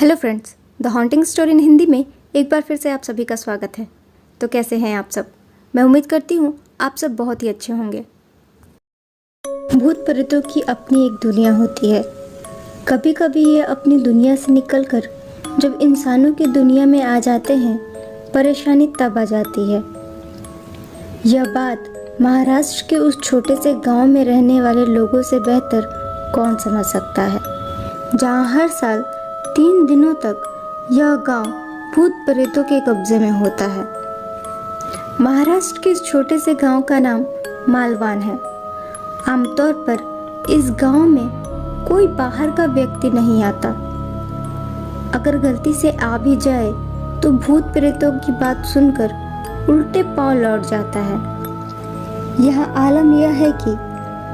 Hello friends, the haunting story in Hindi में एक बार फिर से आप सभी का स्वागत है। तो कैसे हैं आप सब? मैं उम्मीद करती हूँ आप सब बहुत ही अच्छे होंगे। भूत प्रेतों की अपनी एक दुनिया होती है। कभी कभी ये अपनी दुनिया से निकलकर जब इंसानों की दुनिया में आ जाते हैं, परेशानी तब आ जाती है। यह बात महाराष्ट्र के उस छोटे से गांव में रहने वाले लोगों से बेहतर कौन समझ सकता है, जहां हर साल 3 दिनों तक यह गांव भूत प्रेतों के कब्जे में होता है। महाराष्ट्र के इस छोटे से गांव का नाम मालवान है। आमतौर पर इस गांव में कोई बाहर का व्यक्ति नहीं आता। अगर गलती से आ भी जाए तो भूत प्रेतों की बात सुनकर उल्टे पांव लौट जाता है। यहाँ आलम यह है कि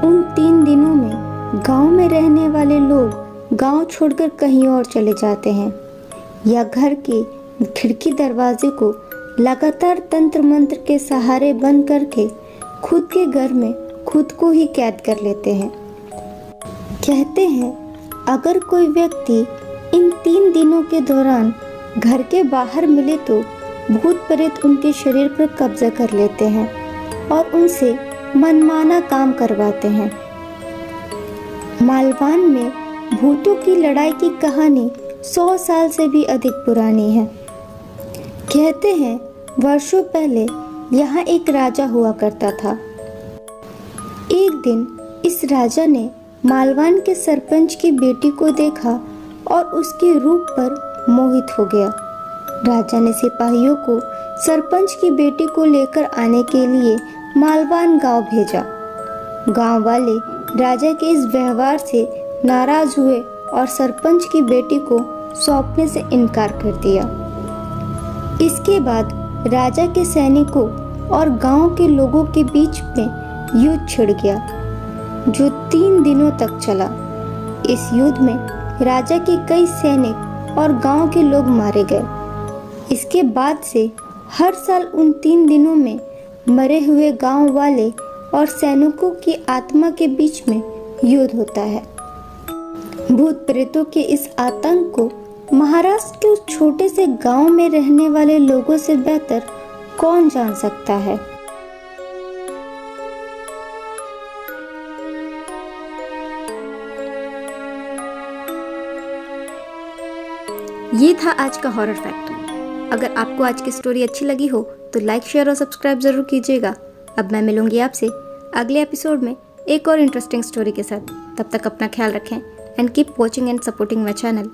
उन 3 दिनों में गांव में रहने वाले लोग गांव छोड़कर कहीं और चले जाते हैं या घर के खिड़की दरवाजे को लगातार तंत्र मंत्र के सहारे बंद करके खुद के घर में खुद को ही कैद कर लेते हैं। कहते हैं अगर कोई व्यक्ति इन 3 दिनों के दौरान घर के बाहर मिले तो भूत प्रेत उनके शरीर पर कब्जा कर लेते हैं और उनसे मनमाना काम करवाते हैं। मालवान में भूतों की लड़ाई की कहानी 100 साल से भी अधिक पुरानी है। कहते हैं वर्षों पहले यहाँ एक राजा हुआ करता था। एक दिन इस राजा ने मालवान के सरपंच की बेटी को देखा और उसके रूप पर मोहित हो गया। राजा ने सिपाहियों को सरपंच की बेटी को लेकर आने के लिए मालवान गांव भेजा। गांव वाले राजा के इस व्यवहार से नाराज हुए और सरपंच की बेटी को सौंपने से इनकार कर दिया। इसके बाद राजा के सैनिकों और गांव के लोगों के बीच में युद्ध छिड़ गया, जो 3 दिनों तक चला। इस युद्ध में राजा के कई सैनिक और गांव के लोग मारे गए। इसके बाद से हर साल उन 3 दिनों में मरे हुए गांव वाले और सैनिकों की आत्मा के बीच में युद्ध होता है। भूत प्रेतों के इस आतंक को महाराष्ट्र के उस छोटे से गांव में रहने वाले लोगों से बेहतर कौन जान सकता है। ये था आज का हॉरर फैक्ट। अगर आपको आज की स्टोरी अच्छी लगी हो तो लाइक, शेयर और सब्सक्राइब जरूर कीजिएगा। अब मैं मिलूंगी आपसे अगले एपिसोड में एक और इंटरेस्टिंग स्टोरी के साथ। तब तक अपना ख्याल रखें and keep watching and supporting my channel.